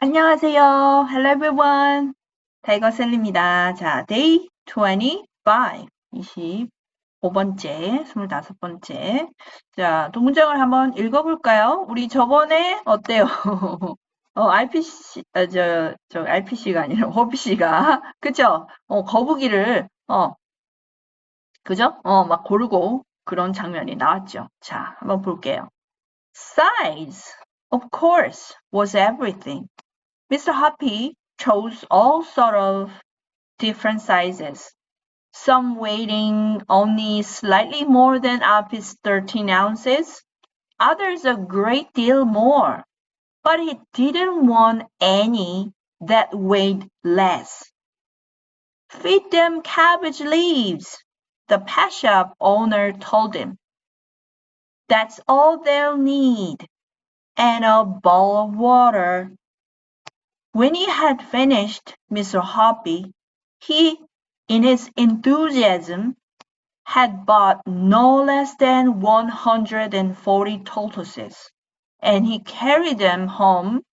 안녕하세요. Hello everyone. 타이거 셀리입니다. 자, day 25, 25번째, 25번째. 자, 동정을 한번 읽어볼까요? 우리 저번에 어때요? RPC, RPC가 아니라 허비씨가, 그죠? 거북이를, 그죠? 막 고르고 그런 장면이 나왔죠. 자, 한번 볼게요. Size, of course, was everything. Mr. Hoppy chose all sort of different sizes, some weighing only slightly more than Appy's 13 ounces, others a great deal more, but he didn't want any that weighed less. Feed them cabbage leaves, the pet shop owner told him. That's all they'll need, and a bowl of water. When he had finished Mr. Hoppy, he, in his enthusiasm, had bought no less than 140 tortoises, and he carried them home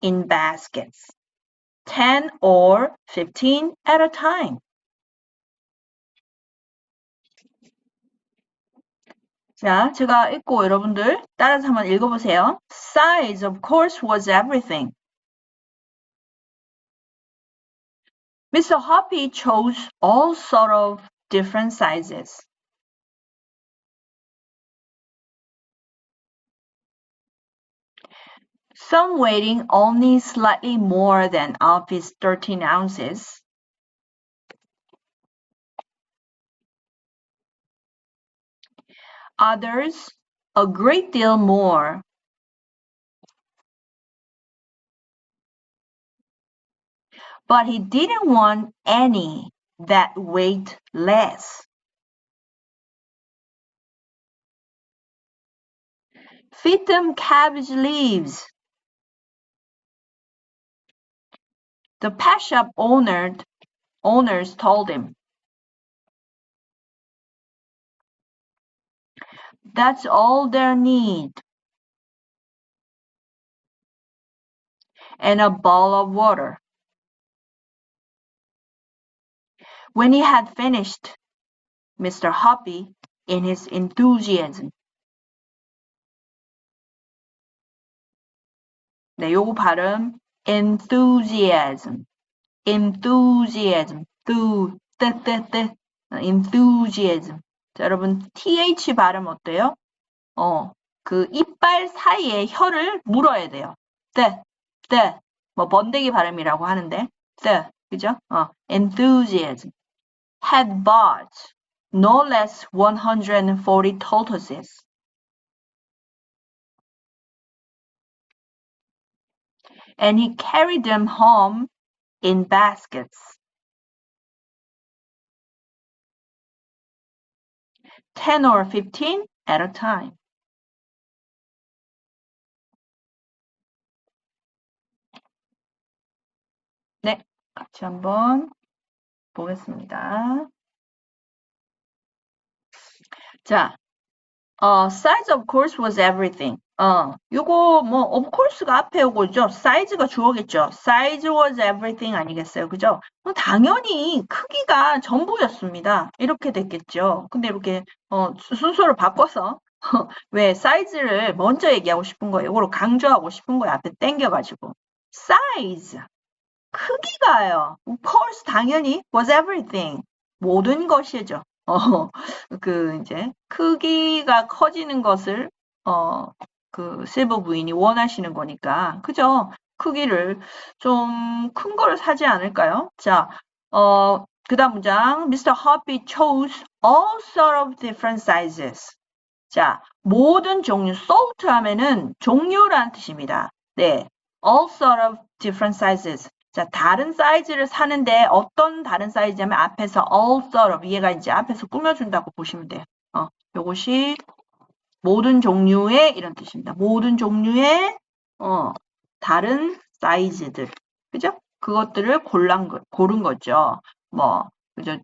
in baskets, 10 or 15 at a time. 자, 제가 읽고 여러분들 따라서 한번 읽어보세요. Size, of course, was everything. Mr. Hoppy chose all sort of different sizes. Some weighing only slightly more than Alfie's 13 ounces. Others a great deal more. But he didn't want any that weighed less. Feed them cabbage leaves. The pet shop owners told him. That's all they need. And a bowl of water. When he had finished, Mr. Hoppy, in his enthusiasm. 네, 요거 발음 enthusiasm, enthusiasm, enthusiasm. 자, 여러분 th 발음 어때요? 그 이빨 사이에 혀를 물어야 돼요. 뭐 번데기 발음이라고 하는데, 그죠? enthusiasm. Had bought no less 140 tortoises. And he carried them home in baskets. 10 or 15 at a time. 네, 같이 한번 보겠습니다. 자, size of course was everything. 요거 뭐 of course가 앞에 오고죠. size가 주어겠죠. size was everything 아니겠어요, 그죠? 당연히 크기가 전부였습니다. 이렇게 됐겠죠. 근데 이렇게 순서를 바꿔서 왜 사이즈를 먼저 얘기하고 싶은 거예요. 이걸 강조하고 싶은 거예요. 앞에 땡겨가지고 size 크기가요. Of course 당연히 was everything 모든 것이죠. 이제 크기가 커지는 것을 그 실버 부인이 원하시는 거니까 그죠? 크기를 좀 큰 걸 사지 않을까요? 자, 그 다음 문장 Mr. Hoppy chose all sort of different sizes. 자, 모든 종류, sort 하면은 종류라는 뜻입니다. 네, all sort of different sizes. 자, 다른 사이즈를 사는데 어떤 다른 사이즈냐면 앞에서 all sort of 얘가 이제 앞에서 꾸며준다고 보시면 돼요. 요것이 모든 종류의 이런 뜻입니다. 모든 종류의 다른 사이즈들, 그죠? 그것들을 고른 거죠. 뭐, 그죠?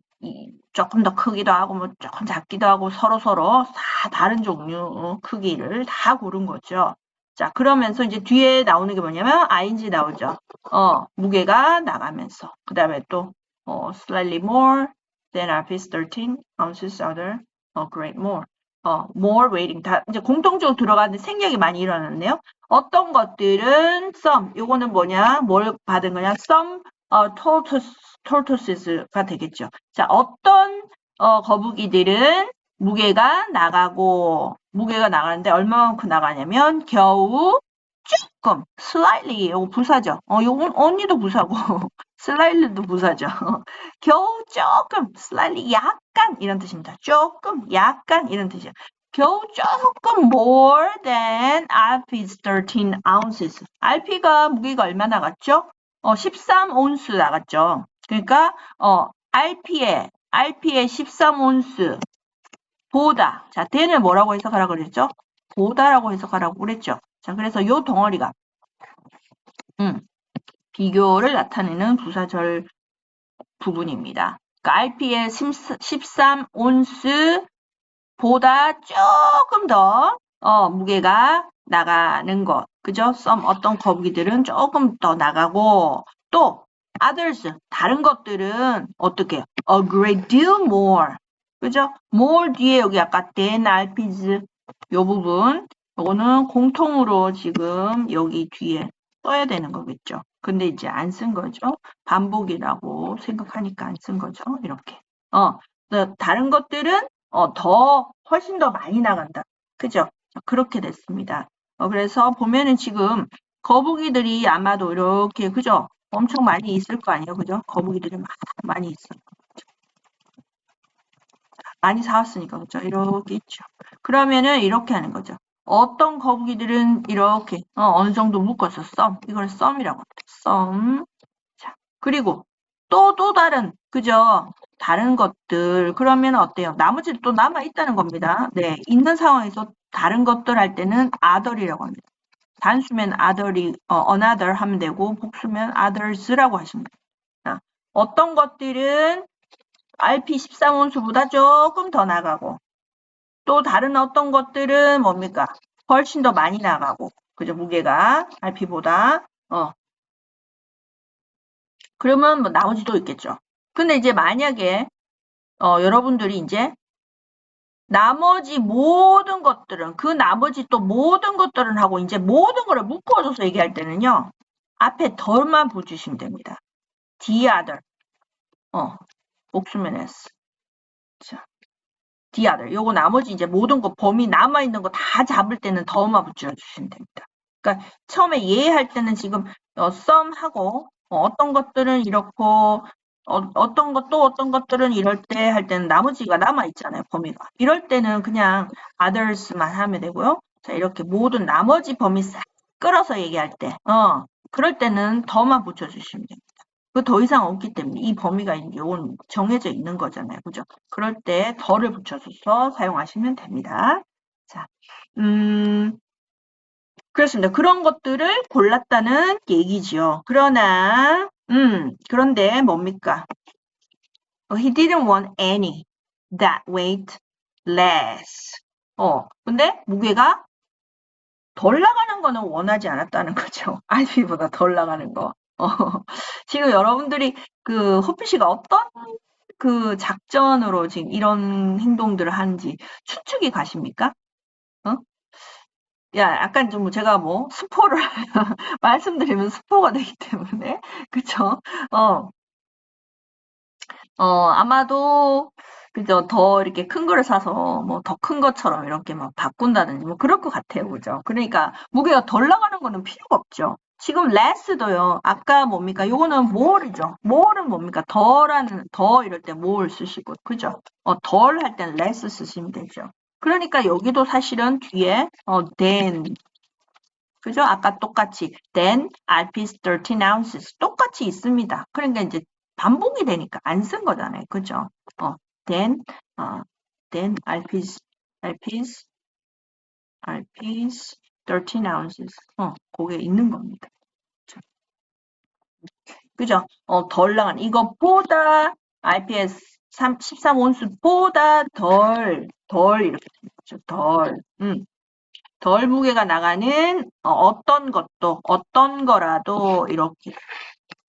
조금 더 크기도 하고, 뭐 조금 작기도 하고 서로 다 다른 종류 크기를 다 고른 거죠. 자, 그러면서 이제 뒤에 나오는 게 뭐냐면 ing 나오죠. 무게가 나가면서. 그 다음에 또, slightly more than RP's 13 ounces other, great more. more weighting. 다 이제 공통적으로 들어가는데 생략이 많이 일어났네요. 어떤 것들은 some, 요거는 뭐냐? 뭘 받은 거냐? some, tortoises가 되겠죠. 자, 어떤, 거북이들은 무게가 나가는데 얼마만큼 나가냐면 겨우 조금, slightly, 요거 부사죠. 요건 언니도 부사고, slightly도 부사죠. 겨우 조금, slightly, 약간 이런 뜻입니다. 조금, 약간 이런 뜻이에요. 겨우 조금 more than RP's 13 ounces. RP가 무게가 얼마 나갔죠? 13온스 나갔죠. 그러니까 RP의 13온스 보다. 자, than을 뭐라고 해석하라고 그랬죠? 보다라고 해석하라고 그랬죠. 자, 그래서 요 덩어리가 비교를 나타내는 부사절 부분입니다. 그러니까 RP의 13온스 보다 조금 더 무게가 나가는 것. 그죠? 어떤 거북이들은 조금 더 나가고 또 others 다른 것들은 어떻게 해요? A great deal more. 그죠? more 뒤에 여기 아까 than RP's 요 부분 요거는 공통으로 지금 여기 뒤에 써야 되는 거겠죠. 근데 이제 안 쓴 거죠. 반복이라고 생각하니까 안 쓴 거죠. 이렇게. 다른 것들은 훨씬 더 많이 나간다. 그죠? 그렇게 됐습니다. 그래서 보면은 지금 거북이들이 아마도 이렇게, 그죠? 엄청 많이 있을 거 아니에요. 그죠? 거북이들이 많이 있어요. 많이 사왔으니까, 그죠? 이렇게 있죠. 그러면은 이렇게 하는 거죠. 어떤 거북이들은 이렇게, 어느 정도 묶어서 이걸 썸이라고 합니다. 썸. 자, 그리고 또 다른, 그죠? 다른 것들. 그러면 어때요? 나머지 또 남아있다는 겁니다. 네. 있는 상황에서 다른 것들 할 때는 other이라고 합니다. 단수면 other이, another 하면 되고, 복수면 others라고 하시면 됩니다. 어떤 것들은 RP 13온수보다 조금 더 나가고, 또 다른 어떤 것들은 뭡니까? 훨씬 더 많이 나가고, 그죠? 무게가 RP보다, 그러면 뭐 나머지도 있겠죠. 근데 이제 만약에 여러분들이 이제 나머지 모든 것들은 그 나머지 또 모든 것들은 하고 이제 모든 거를 묶어줘서 얘기할 때는요. 앞에 덜만 붙이시면 됩니다. the other. 복수면 s. 자, the other. 요거 나머지 이제 모든 거 범위 남아있는 거 다 잡을 때는 더만 붙여주시면 됩니다. 그러니까 처음에 예할 때는 지금 some 하고 어떤 것들은 이렇고 어떤 것들은 이럴 때 할 때는 나머지가 남아있잖아요, 범위가. 이럴 때는 그냥 others만 하면 되고요. 자, 이렇게 모든 나머지 범위 싹 끌어서 얘기할 때, 그럴 때는 더만 붙여주시면 됩니다. 그 더 이상 없기 때문에 이 범위가 요건 정해져 있는 거잖아요, 그죠? 그럴 때 더를 붙여줘서 사용하시면 됩니다. 자, 그렇습니다. 그런 것들을 골랐다는 얘기지요. 그런데 뭡니까? He didn't want any that weighed less. 근데 무게가 덜 나가는 거는 원하지 않았다는 거죠. RP보다 덜 나가는 거. 지금 여러분들이 그 호피 씨가 어떤 그 작전으로 지금 이런 행동들을 하는지 추측이 가십니까? 야, 약간 좀 제가 뭐 스포를 말씀드리면 스포가 되기 때문에 그쵸? 아마도 그죠? 더 이렇게 큰 거를 사서 뭐 더 큰 것처럼 이렇게 막 바꾼다든지 뭐 그럴 것 같아요, 그죠? 그러니까 무게가 덜 나가는 거는 필요가 없죠. 지금 less도요. 아까 뭡니까? 요거는 more이죠. more은 뭡니까? 더 이럴 때 more 쓰시고, 그죠? 덜 할 때는 less 쓰시면 되죠. 그러니까 여기도 사실은 뒤에 than 그죠? 아까 똑같이 then RP's 13 ounces 똑같이 있습니다. 그러니까 이제 반복이 되니까 안 쓴 거잖아요. 그죠? then RP's 13 ounces 그게 있는 겁니다. 그죠? 덜 나간 이것보다 RPS 13온수보다 덜 이렇게 되죠. 덜. 덜 무게가 나가는 어떤 것도, 어떤 거라도 이렇게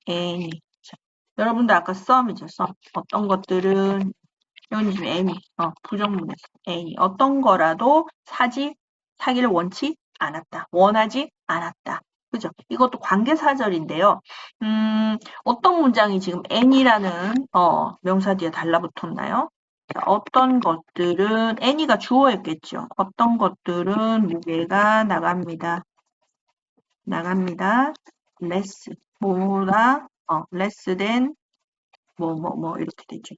any. 자, 여러분들 아까 썸이죠, 썸. 어떤 것들은 여기 지금 any, 부정문에서 any. 어떤 거라도 사기를 원치 않았다. 원하지 않았다. 그죠? 이것도 관계사절인데요. 어떤 문장이 지금 any라는 명사 뒤에 달라붙었나요? 자, 어떤 것들은 any가 주어였겠죠. 어떤 것들은 무게가 나갑니다. less 뭐보다 less than 뭐 이렇게 되죠.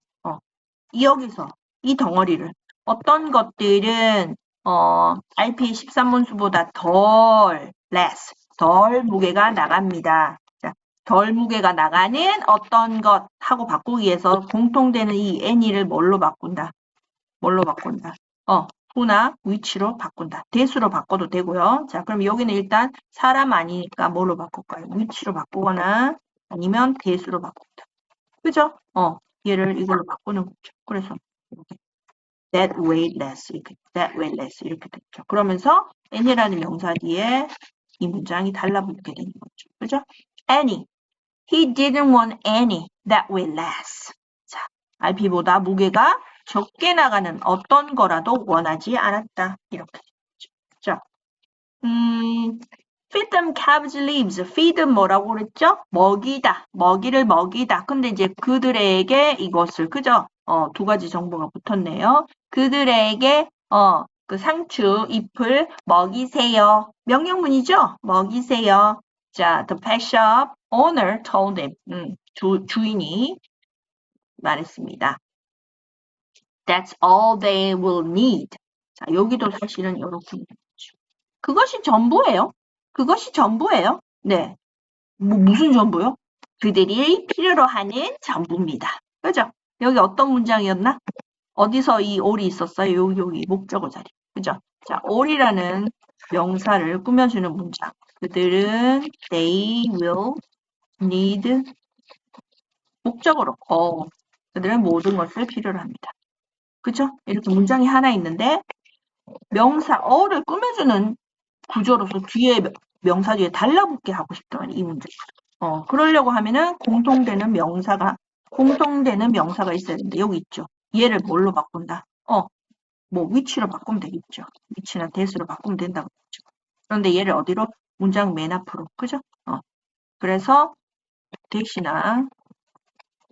여기서 이 덩어리를 어떤 것들은 RP 13문수보다 less 덜 무게가 나갑니다. 자, 덜 무게가 나가는 어떤 것 하고 바꾸기 위해서 공통되는 이 any를 뭘로 바꾼다? who나 which로 바꾼다. 대수로 바꿔도 되고요. 자, 그럼 여기는 일단 사람 아니니까 뭘로 바꿀까요? which로 바꾸거나 아니면 대수로 바꾼다. 그죠? 얘를 이걸로 바꾸는 거죠. 그래서 이렇게 that way less 이렇게 됐죠. 그러면서 any라는 명사 뒤에 이 문장이 달라붙게 되는 거죠. 그죠? any. He didn't want any that way less. 자, RP보다 무게가 적게 나가는 어떤 거라도 원하지 않았다. 이렇게 되죠. 자, feed them cabbage leaves. feed 뭐라고 그랬죠? 먹이다. 먹이를 먹이다. 근데 이제 그들에게 이것을, 그죠? 두 가지 정보가 붙었네요. 그들에게, 그 상추 잎을 먹이세요. 명령문이죠? 먹이세요. 자, the pet shop owner told them. 주인이 말했습니다. That's all they will need. 자, 여기도 사실은 이렇게 그것이 전부예요. 그것이 전부예요. 네. 무슨 전부요? 그들이 필요로 하는 전부입니다. 그죠? 여기 어떤 문장이었나? 어디서 이 all이 있었어요? 여기 목적어 자리. 그죠? 자, all이라는 명사를 꾸며주는 문장. 그들은 they will need 목적어로. 그들은 모든 것을 필요로 합니다. 그죠? 이렇게 문장이 하나 있는데 명사 어를 꾸며주는 구조로서 뒤에 명사 뒤에 달라붙게 하고 싶다면 이 문제. 그러려고 하면은 공통되는 명사가 있어야 되는데 여기 있죠. 얘를 뭘로 바꾼다? 뭐 위치로 바꾸면 되겠죠. 위치나 대수로 바꾸면 된다고 했죠. 그런데 얘를 어디로? 문장 맨 앞으로. 그죠? 그래서 대시나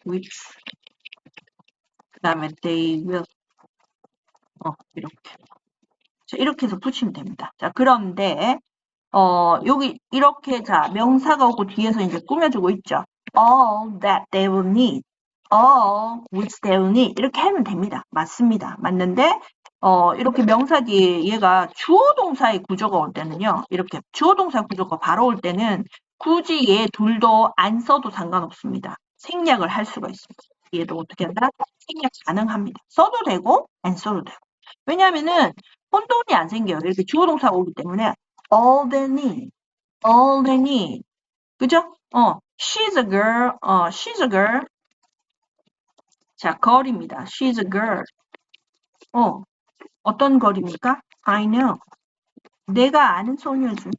which 그다음에 they will 이렇게. 자, 이렇게 해서 붙이면 됩니다. 자, 그런데 여기 이렇게 자 명사가 오고 뒤에서 이제 꾸며주고 있죠. All that they will need, all which they will need 이렇게 하면 됩니다. 맞습니다. 맞는데 이렇게 명사 뒤에 얘가 주어 동사의 구조가 올 때는요. 이렇게 주어 동사 구조가 바로 올 때는 굳이 얘 둘도 안 써도 상관없습니다. 생략을 할 수가 있습니다. 얘도 어떻게 한다? 생략 가능합니다. 써도 되고 안 써도 되고. 왜냐하면은 혼돈이 안 생겨요. 이렇게 주어 동사가 오기 때문에 all they need. 그죠? she's a girl. 자, girl입니다. she's a girl. 어떤 걸입니까? I know. 내가 아는 소녀죠.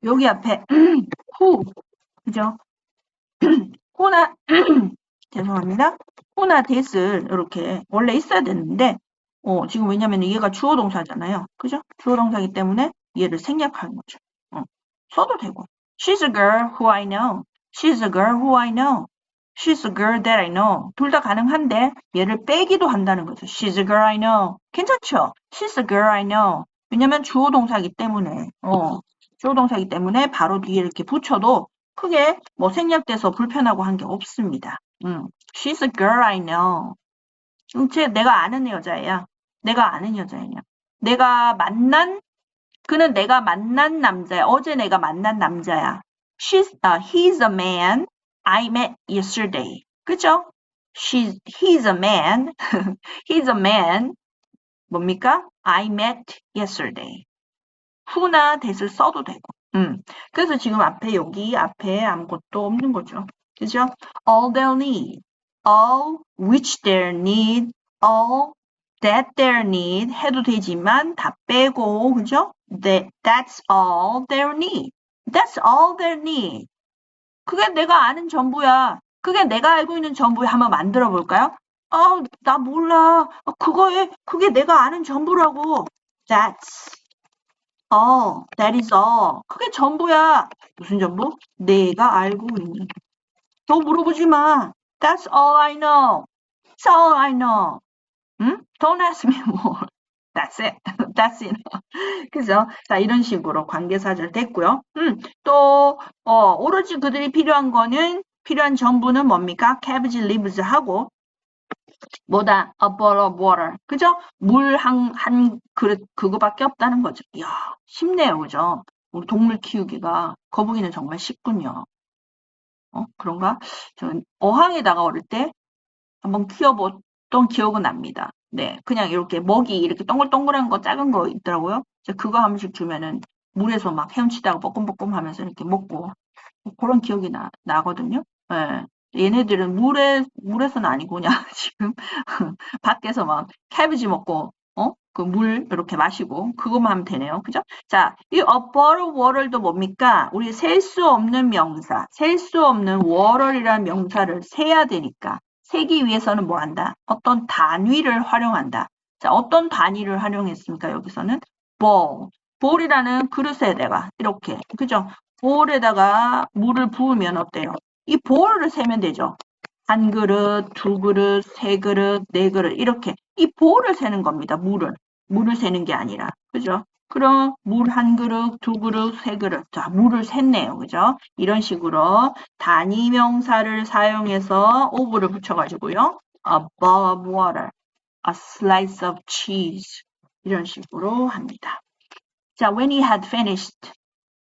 여기 앞에 who. 그죠? who나 죄송합니다. who나 that을 이렇게 원래 있어야 되는데 지금 왜냐면 얘가 주어 동사잖아요. 그죠? 주어 동사이기 때문에 얘를 생략하는 거죠. 써도 되고. She's a girl who I know. She's a girl who I know. She's a girl that I know. 둘 다 가능한데 얘를 빼기도 한다는 거죠. She's a girl I know. 괜찮죠? She's a girl I know. 왜냐면 주어 동사이기 때문에 주어 동사이기 때문에 바로 뒤에 이렇게 붙여도 크게 뭐 생략돼서 불편하고 한 게 없습니다. She's a girl I know. 내가 아는 여자예요. 그는 내가 만난 남자야. 어제 내가 만난 남자야. He's a man I met yesterday. 그죠? He's a man. He's a man. 뭡니까? I met yesterday. who나 that을 써도 되고. 그래서 지금 여기 앞에 아무것도 없는 거죠. 그죠? All they'll need. All which they'll need. All that their need 해도 되지만 다 빼고 그죠? That's all their need. That's all their need. 그게 내가 아는 전부야. 그게 내가 알고 있는 전부야. 한번 만들어 볼까요? 나 몰라. 그게 내가 아는 전부라고. That's all. That is all. 그게 전부야. 무슨 전부? 내가 알고 있는. 더 물어보지 마. That's all I know. That's all I know. 응? Don't ask me more. That's it. That's it. 그죠? 자, 이런 식으로 관계사절 됐고요. 또 오로지 그들이 필요한 전부는 뭡니까? cabbage leaves 하고 뭐다? a bowl of water. 그죠? 물 한 그릇 그거밖에 없다는 거죠. 이야, 쉽네요. 그죠? 우리 동물 키우기가 거북이는 정말 쉽군요. 그런가? 저 어항에다가 어릴 때 한번 키워봤던 기억은 납니다. 네, 그냥 이렇게 먹이 이렇게 동글동글한 거 작은 거 있더라고요. 그거 한 번씩 주면은 물에서 막 헤엄치다가 뻐끔뻐끔 하면서 이렇게 먹고 그런 기억이 나거든요. 네. 얘네들은 물에서는 아니고 그냥 지금 밖에서 막 캐비지 먹고 그 물 이렇게 마시고 그것만 하면 되네요. 그죠? 자, 이 a bottle of water도 뭡니까? 우리 셀 수 없는 명사, 셀 수 없는 water이라는 명사를 세야 되니까 세기 위해서는 뭐 한다? 어떤 단위를 활용한다. 자, 어떤 단위를 활용했습니까? 여기서는 bowl. bowl이라는 그릇에다가 이렇게 그죠? bowl에다가 물을 부으면 어때요? 이 bowl을 세면 되죠. 한 그릇, 두 그릇, 세 그릇, 네 그릇 이렇게 이 bowl을 세는 겁니다. 물을 세는 게 아니라 그죠? 그럼 물 한 그릇, 두 그릇, 세 그릇. 자, 물을 샜네요. 그죠? 이런 식으로 단위 명사를 사용해서 of를 붙여가지고요. A bowl of water, a slice of cheese. 이런 식으로 합니다. 자, when he had finished,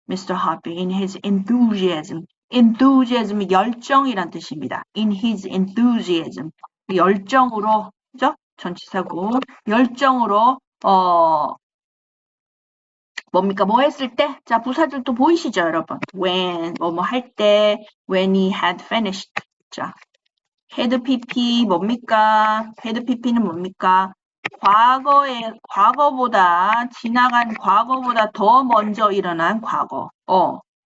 Mr. Hoppy, in his enthusiasm. enthusiasm이 열정이란 뜻입니다. in his enthusiasm. 열정으로, 그죠? 전치사고, 열정으로, 뭡니까? 뭐 했을 때? 자, 부사들도 보이시죠, 여러분? when, 뭐 할 때, when he had finished. 자, had pp 뭡니까? had pp는 뭡니까? 과거보다, 지나간 과거보다 더 먼저 일어난 과거.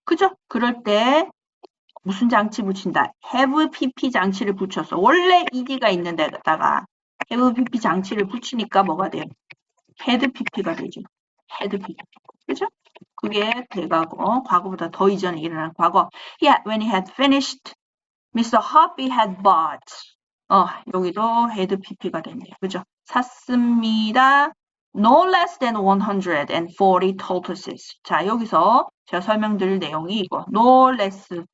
그죠? 그럴 때, 무슨 장치 붙인다? have pp 장치를 붙여서, 원래 ed가 있는 데다가 have pp 장치를 붙이니까 뭐가 돼요? had pp가 되죠. had pp. 그죠? 그게 돼가고 과거보다 더 이전에 일어난 과거. Yeah, when he had finished, Mr. Hoppy had bought. 여기도 had pp가 됐네요. 그죠? 샀습니다. No less than 140 tortoises. 자, 여기서 제가 설명드릴 내용이 이거. No less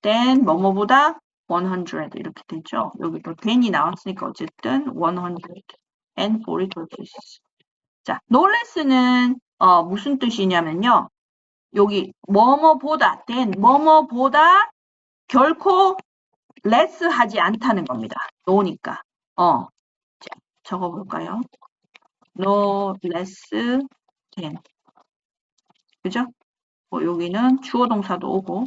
than 뭐뭐보다 100 이렇게 되죠. 여기도 than이 나왔으니까 어쨌든 140 tortoises. 자, no less는 무슨 뜻이냐면요. 여기 뭐뭐보다 than 뭐뭐보다 결코 less 하지 않다는 겁니다. no니까. 자, 적어볼까요? no less than. 그죠? 여기는 주어 동사도 오고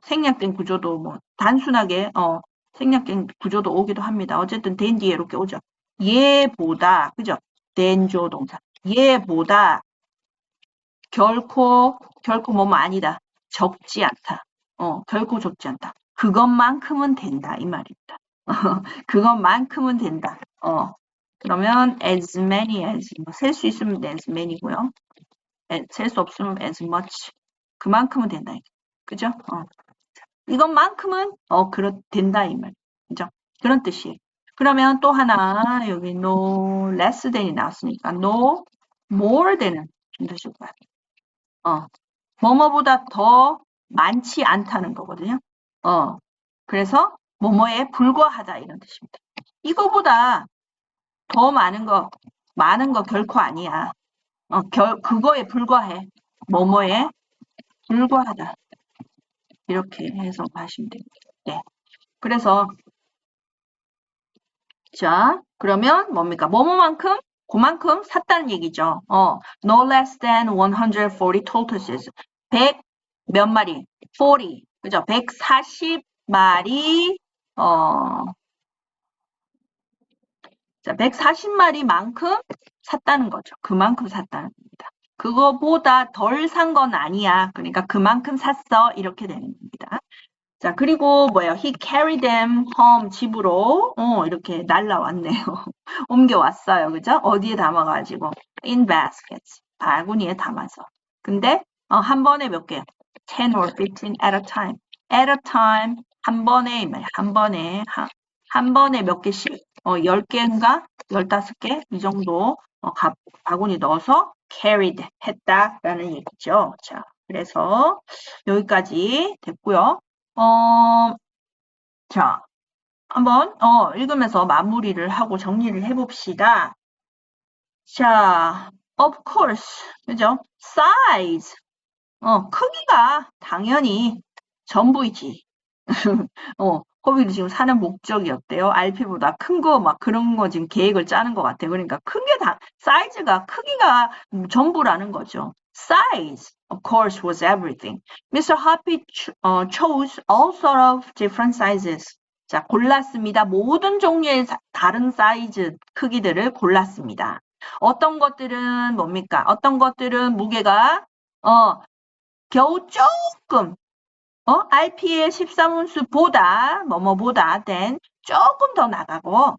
생략된 구조도 뭐 단순하게 생략된 구조도 오기도 합니다. 어쨌든 than 뒤에 이렇게 오죠. 얘보다 그죠? than 주어 동사. 얘보다 결코 뭐뭐 아니다. 적지 않다. 결코 적지 않다. 그것만큼은 된다 이 말입니다. 그것만큼은 된다. 그러면 as many as 셀 수 있으면 as many고요. 셀 수 없으면 as much. 그만큼은 된다. 그죠? 이것만큼은 된다 이 말. 그죠? 그런 뜻이에요. 그러면 또 하나 여기 no less than이 나왔으니까 no more than은 무슨 뜻일까요? 뭐뭐보다 더 많지 않다는 거거든요. 그래서 뭐뭐에 불과하다 이런 뜻입니다. 이거보다 더 많은 거 결코 아니야. 그거에 불과해. 뭐뭐에 불과하다. 이렇게 해석하시면 됩니다. 네. 그래서 자, 그러면 뭡니까? 뭐뭐만큼 그만큼 샀다는 얘기죠. no less than 140 tortoises. 100 몇 마리? 40. 그죠? 140마리 자, 140마리만큼 샀다는 거죠. 그만큼 샀다는 겁니다. 그거보다 덜 산 건 아니야. 그러니까 그만큼 샀어. 이렇게 되는 겁니다. 자, 그리고 뭐예요? He carried them home. 집으로 이렇게 날라왔네요. 옮겨왔어요. 그죠? 어디에 담아가지고 in baskets. 바구니에 담아서. 근데 한 번에 몇 개? 10 or 15 at a time. at a time. 한 번에 한 번에 몇 개씩? 10개인가? 15개? 이 정도 바구니 넣어서 carried 했다라는 얘기죠. 자, 그래서 여기까지 됐고요. 자, 한번 읽으면서 마무리를 하고 정리를 해봅시다. 자, of course, 그죠? size, 크기가 당연히 전부이지. 허비도 지금 사는 목적이 어때요? RP보다 큰 거 막 그런 거 지금 계획을 짜는 것 같아요. 그러니까 큰 게 사이즈가 크기가 전부라는 거죠. Size, of course, was everything. Mr. Hoppy chose all sort of different sizes. 자, 골랐습니다. 모든 종류의 다른 사이즈 크기들을 골랐습니다. 어떤 것들은 뭡니까? 어떤 것들은 무게가 겨우 조금 RP의 13운수보다 뭐뭐보다 than 조금 더 나가고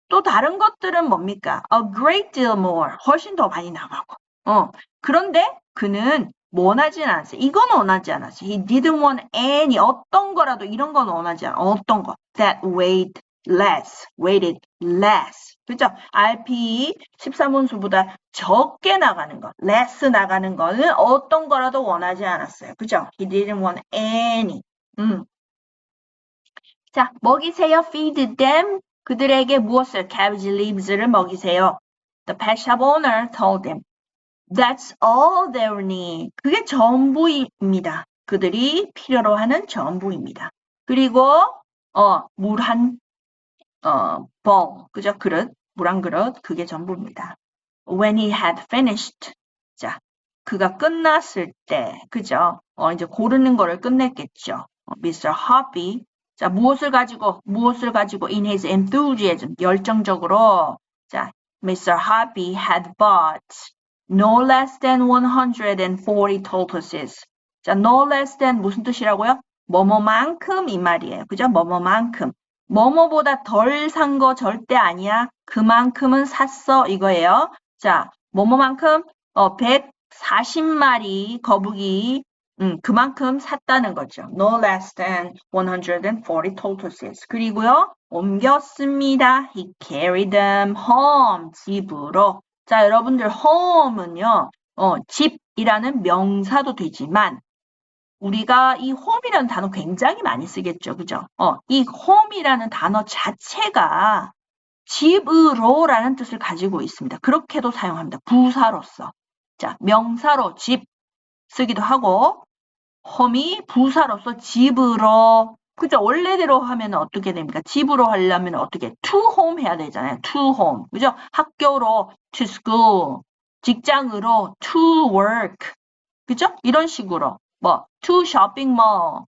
또 다른 것들은 뭡니까? A great deal more 훨씬 더 많이 나가고 그런데 그는 원하지 않았어요. 이건 원하지 않았어요. He didn't want any 어떤 거라도 이런 건 원하지 않아. 어떤 거 that weighted less 그죠? RP 13운수보다 적게 나가는 거 less 나가는 거는 어떤 거라도 원하지 않았어요. 그죠? He didn't want any 자, 먹이세요. feed them 그들에게 무엇을? cabbage leaves를 먹이세요. The pet shop owner told them That's all they need. 그게 전부입니다. 그들이 필요로 하는 전부입니다. 그리고 물 한 bowl, 그죠? 그릇, 물 한 그릇, 그게 전부입니다. When he had finished, 자, 그가 끝났을 때, 그죠? 이제 고르는 거를 끝냈겠죠. Mr. Hoppy, 자, 무엇을 가지고 in his enthusiasm, 열정적으로, 자, Mr. Hoppy had bought no less than 140 tortoises. 자, no less than 무슨 뜻이라고요? 뭐뭐만큼 이 말이에요. 그죠? 뭐뭐만큼. 뭐뭐보다 덜 산 거 절대 아니야. 그만큼은 샀어 이거예요. 자, 뭐뭐만큼 140마리 거북이 그만큼 샀다는 거죠. No less than 140 tortoises. 그리고요. 옮겼습니다. He carried them home. 집으로. 자, 여러분들 home은요. 집이라는 명사도 되지만 우리가 이 home이라는 단어 굉장히 많이 쓰겠죠. 그죠? 이 home이라는 단어 자체가 집으로라는 뜻을 가지고 있습니다. 그렇게도 사용합니다. 부사로서. 자, 명사로 집 쓰기도 하고 home이 부사로서 집으로 그죠? 원래대로 하면 어떻게 됩니까? 집으로 하려면 어떻게? to home 해야 되잖아요. to home. 그죠? 학교로 to school. 직장으로 to work. 그죠? 이런 식으로. to shopping mall.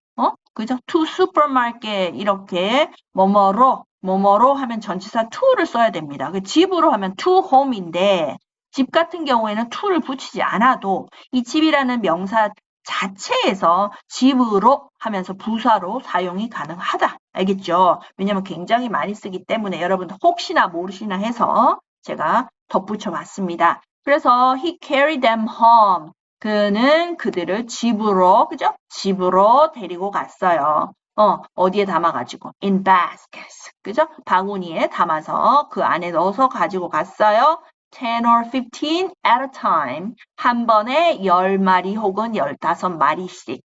그죠? to supermarket. 이렇게 뭐뭐로 하면 전치사 to를 써야 됩니다. 집으로 하면 to home인데 집 같은 경우에는 to를 붙이지 않아도 이 집이라는 명사 자체에서 집으로 하면서 부사로 사용이 가능하다. 알겠죠? 왜냐면 굉장히 많이 쓰기 때문에 여러분들 혹시나 모르시나 해서 제가 덧붙여 봤습니다. 그래서 he carried them home. 그는 그들을 집으로, 그죠? 집으로 데리고 갔어요. 어디에 담아가지고? in baskets. 그죠? 바구니에 담아서 그 안에 넣어서 가지고 갔어요. 10 or 15 at a time. 한 번에 10마리 혹은 15마리씩.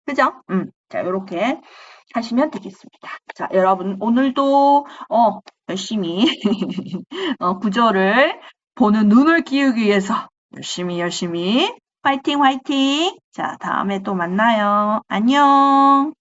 그죠? 자, 이렇게 하시면 되겠습니다. 자, 여러분, 오늘도, 열심히, 구절을 보는 눈을 키우기 위해서 열심히, 화이팅! 자, 다음에 또 만나요. 안녕!